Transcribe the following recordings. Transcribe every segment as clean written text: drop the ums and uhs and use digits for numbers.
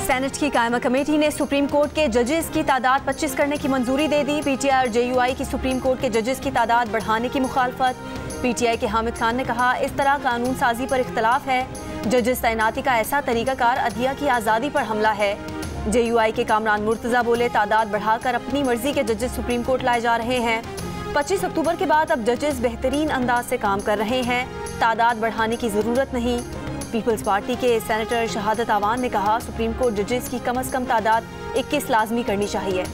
Senate की कायमा committee ने सुप्रीम कोर्ट के जजेस की तादाद 25 करने की मंजूरी दे दी। पीटीआई और जेयूआई की सुप्रीम कोर्ट के जजेस की तादाद बढ़ाने की मुखालफत। पीटीआई के हामिद खान ने कहा, इस तरह कानून साजी पर इख्तलाफ है। जजेस तैनाती का ऐसा तरीकाकार अदलिया की आज़ादी पर हमला है। जेयूआई के कामरान मुर्तज़ा बोले, तादाद बढ़ाकर अपनी मर्जी के जजेस सुप्रीम कोर्ट लाए जा रहे हैं। 25 अक्टूबर के बाद अब जजेस बेहतरीन अंदाज से काम कर रहे हैं, तादाद बढ़ाने की ज़रूरत नहीं। पीपल्स पार्टी के सेनेटर शहादत आवान ने कहा, सुप्रीम कोर्ट जजेस की कम अज़ कम तादाद 21 लाजमी करनी चाहिए।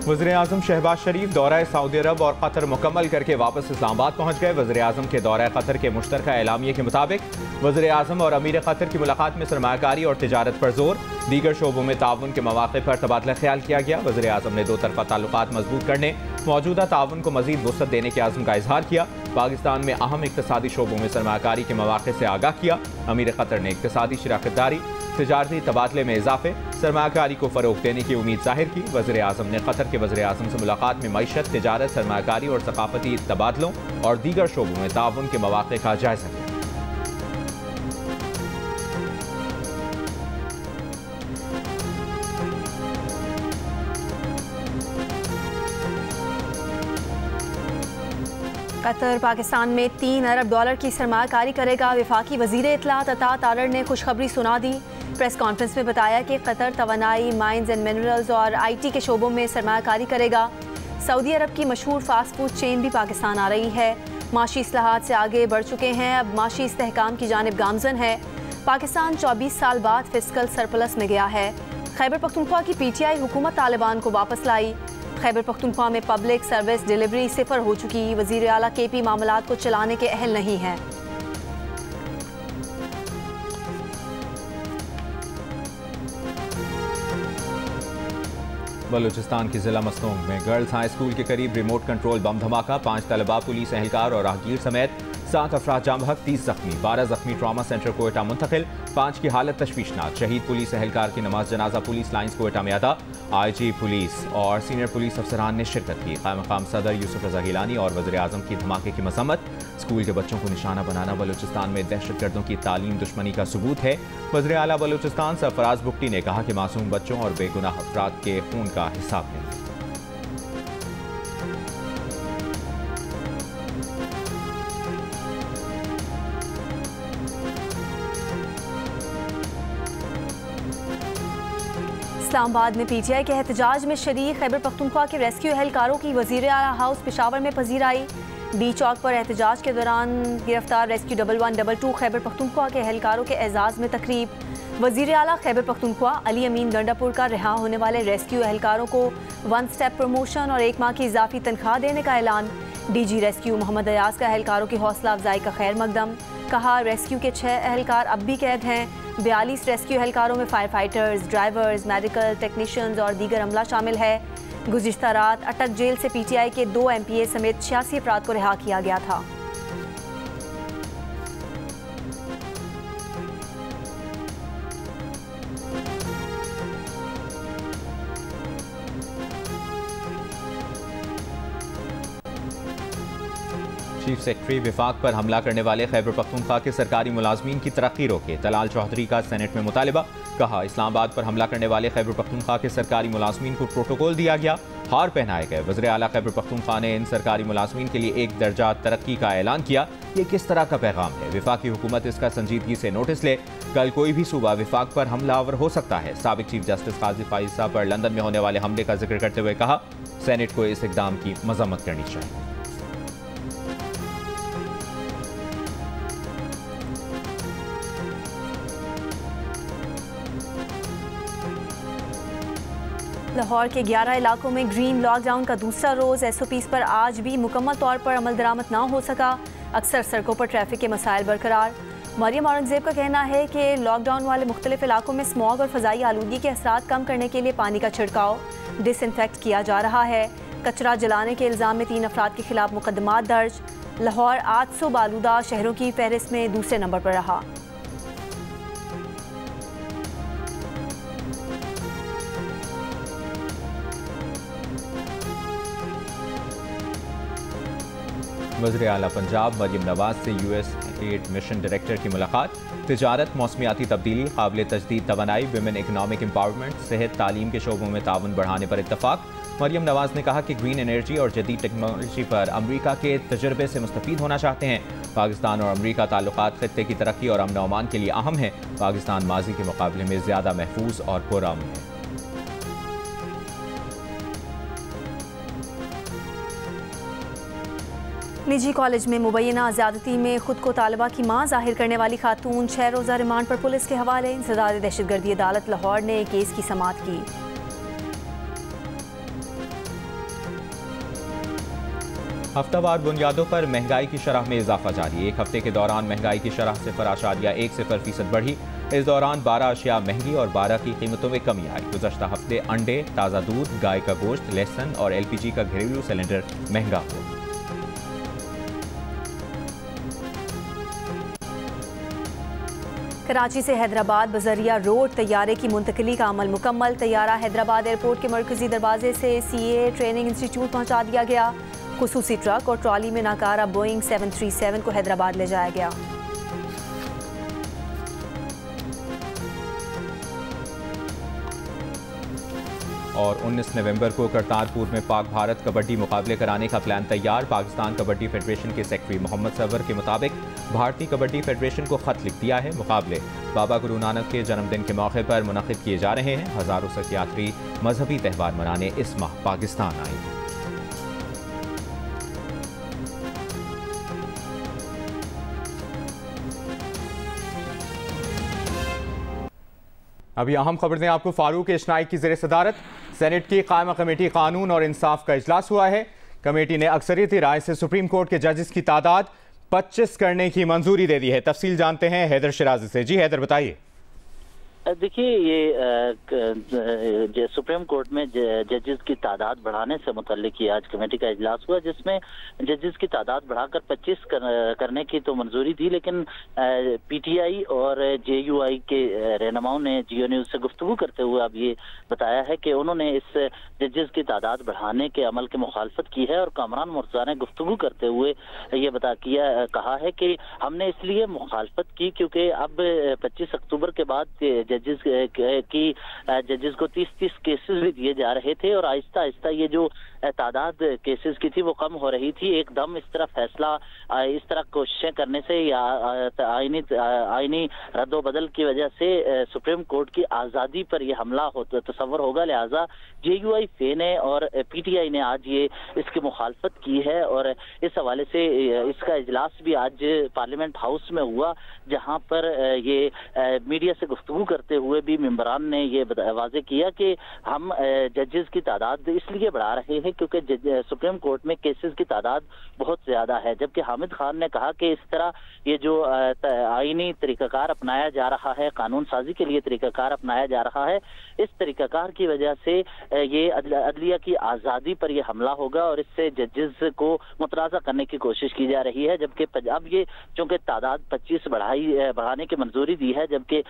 वज़ीर-ए-आज़म शहबाज शरीफ दौरा सऊदी अरब और कतर मुकम्मल करके वापस इस्लामाबाद पहुँच गए। वज़ीर-ए-आज़म के दौरा कतर के मुश्तरका एलामिये के मुताबिक वज़ीर-ए-आज़म और अमीर कतर की मुलाकात में सरमायाकारी और तिजारत पर जोर, दीगर शोबों में ताउन के मौक़े पर तबादला ख्याल किया गया। वज़ीर-ए-आज़म ने दो तरफ़ा ताल्लुकात मजबूत करने, मौजूदा ताउन को मज़ीद वुसअत देने के आज़म का इजहार किया। पाकिस्तान में अहम इक़्तिसादी शोबों में सरमायाकारी के मौक़े से आगाह किया। अमीर कतर ने इक़्तिसादी शराकतदारी, तिजारती तबादले में इजाफे, सरमायाकारी को फ़रोग़ देने की उम्मीद ज़ाहिर की। वज़ीर-ए-आज़म ने कतर के वज़ीर-ए-आज़म से मुलाकात में मईशत, तिजारत, सरमायाकारी और सकाफ़ती तबादलों और दीगर शोबों में ताउन के मौक़े का जायज़ा लिया। कतर पाकिस्तान में $3 अरब की सरमायाकारी करेगा। वफाकी वज़ीर इत्तलात अता तारड़ ने खुशखबरी सुना दी। प्रेस कॉन्फ्रेंस में बताया कि कतर तवानाई, माइंस एंड मिनरल्स और IT के शोबों में सरमायाकारी करेगा। सऊदी अरब की मशहूर फास्ट फूड चेन भी पाकिस्तान आ रही है। माशी इस्लाहात से आगे बढ़ चुके हैं, अब माशी इस्तेहकाम की जानिब गामजन है। पाकिस्तान 24 साल बाद फिस्कल सरप्लस में गया है। खैबर पख्तूनख्वा की PTI हुकूमत तालिबान को वापस लाई। खैबर पख्तूनख्वा में पब्लिक सर्विस डिलीवरी सिफर हो चुकी। वज़ीर आला KP मामलात को चलाने के अहल नहीं है। बलूचिस्तान की जिला मसनून में गर्ल्स हाई स्कूल के करीब रिमोट कंट्रोल बम धमाका, 5 तलबा, पुलिस एहलकार और राहगीर समेत 7 अफराद जाम बहक, 30 जख्मी, 12 जख्मी ट्रामा सेंटर कोयटा मुंतकिल, 5 की हालत तशवीशनाक। शहीद पुलिस एहलकार की नमाज जनाजा पुलिस लाइन्स कोयटा में अदा। IG पुलिस और सीनियर पुलिस अफसरान ने शिरकत की। क़ायम सदर यूसुफ रज़ा गिलानी और वज़ीर-ए-आज़म की धमाके की मज़म्मत। स्कूल के बच्चों को निशाना बनाना बलूचिस्तान में दहशतगर्दों की तालीम दुश्मनी का सबूत है। वज़ीर आला बलूचिस्तान सरफराज बुगटी ने कहा कि मासूम बच्चों और बेगुनाह अफराद के खून का हिसाब नहीं। इस्लामाबाद में PTI के एहतजाज में शरीक खैबर पख्तूनख्वा के रेस्क्यू एहलकारों की वज़ीर आला हाउस पेशावर में पजीराई। डी चौक पर एहतजाज के दौरान गिरफ्तार रेस्क्यू 1122 खैबर पख्तूनख्वा के एहलकारों के एजाज़ में तकरीब। वज़ीर आला खैबर पख्तूनख्वा अली अमीन गंडापुर का रिहा होने वाले रेस्क्यू एहलकारों को 1 स्टेप प्रमोशन और 1 माह की इजाफी तनख्वाह देने का ऐलान। DG रेस्क्यू मोहम्मद अयाज का एहलकारों की हौसला अफजाई का खैर मकदम। कहा, रेस्क्यू के 6 एहलकार अब भी कैद हैं। 42 रेस्क्यू एहलकारों में fire fighters, drivers, medical technicians और दीगर अमला शामिल है। गुज़िश्ता रात अटक जेल से PTI के 2 MPA समेत 86 अफराद को रिहा किया गया था। चीफ सेक्रेटरी विफाक पर हमला करने वाले खैबर पख्तूनख्वा के सरकारी मुलाजमीन की तरक्की रोके, तलाल चौधरी का सेनेट में मुतालिबा। कहा, इस्लामाबाद पर हमला करने वाले खैबर पख्तूनख्वा के सरकारी मुलाजमीन को प्रोटोकॉल दिया गया, हार पहनाए गए। वज़ीर आला खैबर पख्तूनख्वा ने इन सरकारी मुलाजमीन के लिए 1 दर्जा तरक्की का ऐलान किया। ये किस तरह का पैगाम है? विफाकी हुकूमत इसका संजीदगी से नोटिस ले। कल कोई भी सूबा विफाक पर हमलावर हो सकता है। साबिक चीफ जस्टिस काजी फाइजा पर लंदन में होने वाले हमले का जिक्र करते हुए कहा, सेनेट को इस इकदाम की मजम्मत करनी चाहिए। लाहौर के 11 इलाकों में ग्रीन लॉकडाउन का दूसरा रोज़। SOPs पर आज भी मुकम्मल तौर पर अमल दरामद ना हो सका। अक्सर सड़कों पर ट्रैफिक के मसाइल बरकरार। मरियम औरंगजेब का कहना है कि लॉकडाउन वाले मुख्तलिफ इलाकों में स्मॉग और फ़ज़ाई आलूगी के असरात कम करने के लिए पानी का छिड़काव, डिसइंफेक्ट किया जा रहा है। कचरा जलाने के इल्ज़ाम में 3 अफराद के खिलाफ मुकदमात दर्ज। लाहौर 800 बालूदा शहरों की फहरिस्त में दूसरे नंबर पर रहा। वज़ीर आला पंजाब मरियम नवाज से USAID मिशन डायरेक्टर की मुलाकात। तिजारत, मौसमियाती तब्दीली, काबिल तजदीद तवानाई, विमेन इकनॉमिक एम्पावरमेंट, सेहत, तालीम के शोबों में ताउन बढ़ाने पर इत्तफाक। मरियम नवाज ने कहा कि ग्रीन एनर्जी और जदीद टेक्नोलॉजी पर अमरीका के तजर्बे से मुस्तफ़ीद होना चाहते हैं। पाकिस्तान और अमरीका ताल्लुकात खित्ते की तरक्की और अमन अमान के लिए अहम है। पाकिस्तान माजी के मुकाबले में ज़्यादा महफूज और पुरअमन है। निजी कॉलेज में मुबैना ज़्यादती में खुद को तालिबा की मां जाहिर करने वाली खातून 6 रोज़ा रिमांड पर पुलिस के हवाले। इंसदाद दहशतगर्दी अदालत लाहौर ने केस की समाअत की। हफ्तावार बुनियादों पर महंगाई की शरह में इजाफा जारी। एक हफ्ते के दौरान महंगाई की शरह 0.1% बढ़ी। इस दौरान 12 अशिया महंगी और 12 की कीमतों में कमी आई। गुज़श्ता हफ्ते अंडे, ताज़ा दूध, गाय का गोश्त, लहसुन और LPG का घरेलू सिलेंडर महंगा हुआ। कराची से हैदराबाद बजरिया रोड तैयारे की मुंतकिली का अमल मुकम्मल। तैयारा हैदराबाद एयरपोर्ट के मरकजी दरवाजे से CA ट्रेनिंग इंस्टीट्यूट पहुंचा दिया गया। खुसूसी ट्रक और ट्रॉली में नाकारा बोइंग 737 को हैदराबाद ले जाया गया। और 19 नवंबर को करतारपुर में पाक भारत कबड्डी मुकाबले कराने का प्लान तैयार। पाकिस्तान कबड्डी फेडरेशन के सेक्रेटरी मोहम्मद सरवर के मुताबिक भारतीय कबड्डी फेडरेशन को खत लिख दिया है। मुकाबले बाबा गुरु नानक के जन्मदिन के मौके पर मुनक़िद किए जा रहे हैं। हज़ारों सिख यात्री मजहबी त्यौहार मनाने इस माह पाकिस्तान आएंगे। अभी अहम खबर दें आपको। फारूक इशनाई की ज़ेर सदारत सेनेट की कायमा कमेटी कानून और इंसाफ का इजलास हुआ है। कमेटी ने अक्सरियती राय से सुप्रीम कोर्ट के जजेस की तादाद 25 करने की मंजूरी दे दी है। तफसील जानते हैं हैदर शिराजी से। जी हैदर, बताइए। देखिए, ये सुप्रीम कोर्ट में जजेस की तादाद बढ़ाने से मुतल्लिक ही आज कमेटी का इजलास हुआ, जिसमें जजेस की तादाद बढ़ाकर 25 करने की तो मंजूरी दी, लेकिन PTI और JUI के रहनुमाओं ने जियो न्यूज़ से गुफ्तगू करते हुए अब ये बताया है कि उन्होंने इस जजेस की तादाद बढ़ाने के अमल की मुखालफत की है। और कामरान मुर्तज़ा ने गुफ्तगू करते हुए ये कहा है कि हमने इसलिए मुखालफत की क्योंकि अब 25 अक्टूबर के बाद जजेस को 30 केसेस भी दिए जा रहे थे और आहिस्ता आहिस्ता ये जो तादाद केसेस की थी वो कम हो रही थी। एकदम इस तरह फैसला, इस तरह कोशिशें करने से या आईनी रद्दोबदल की वजह से सुप्रीम कोर्ट की आज़ादी पर यह हमला तस्वर होगा। लिहाजा JUI फे ने और PTI ने आज ये इसकी मुखालफत की है और इस हवाले से इसका इजलास भी आज पार्लियामेंट हाउस में हुआ, जहां पर ये मीडिया से गुफ्तगू करते हुए भी मेंबरान ने ये वाज़ेह किया कि हम जजेस की तादाद इसलिए बढ़ा रहे हैं क्योंकि सुप्रीम कोर्ट में केसेस की तादाद बहुत ज्यादा है। जबकि हामिद खान ने कहा कि इस तरह ये जो आईनी तरीकाकार अपनाया जा रहा है, कानून साजी के लिए तरीकाकार अपनाया जा रहा है, इस तरीकाकार की वजह से ये अदलिया की आज़ादी पर यह हमला होगा और इससे जजेस को मुतराज़ा करने की कोशिश की जा रही है। जबकि अब ये चूंकि तादाद 25 बढ़ाने की मंजूरी दी है, जबकि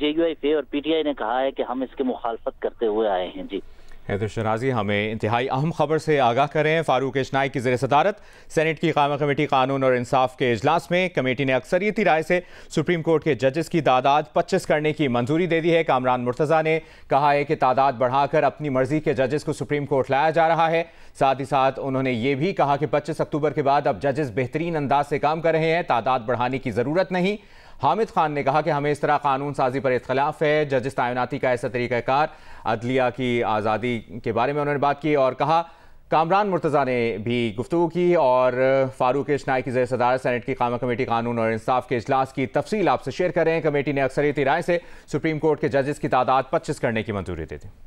JUI फे और PTI ने कहा है कि हम इसकी मुखालफत करते हुए आए हैं। जी हैदर शिराजी हमें इंतहाई अहम खबर से आगाह करें। फारूक इशनाई की ज़ेर सदारत सेनेट की कायमा कमेटी कानून और इंसाफ के इजलास में कमेटी ने अक्सरियती राय से सुप्रीम कोर्ट के जजेस की तादाद 25 करने की मंजूरी दे दी है। कामरान मुर्तज़ा ने कहा है कि तादाद बढ़ाकर अपनी मर्जी के जजेस को सुप्रीम कोर्ट लाया जा रहा है। साथ ही साथ उन्होंने ये भी कहा कि 25 अक्टूबर के बाद अब जजेस बेहतरीन अंदाज से काम कर रहे हैं, तादाद बढ़ाने की ज़रूरत नहीं। हामिद खान ने कहा कि हमें इस तरह कानून साजी पर इख्तलाफ है। जजेस तैनाती का ऐसा तरीक़ाकार अदलिया की आज़ादी के बारे में उन्होंने बात की और कहा। कामरान मुर्तज़ा ने भी गुफ्तगू की और फारूक इशनाई की ज़ेर सदारत सेनेट की कायमा कमेटी कानून और इंसाफ के इजलास की तफसील आपसे शेयर कर रहे हैं। कमेटी ने अक्सरियती राय से सुप्रीम कोर्ट के जजेस की तादाद 25 करने की मंजूरी दे दी।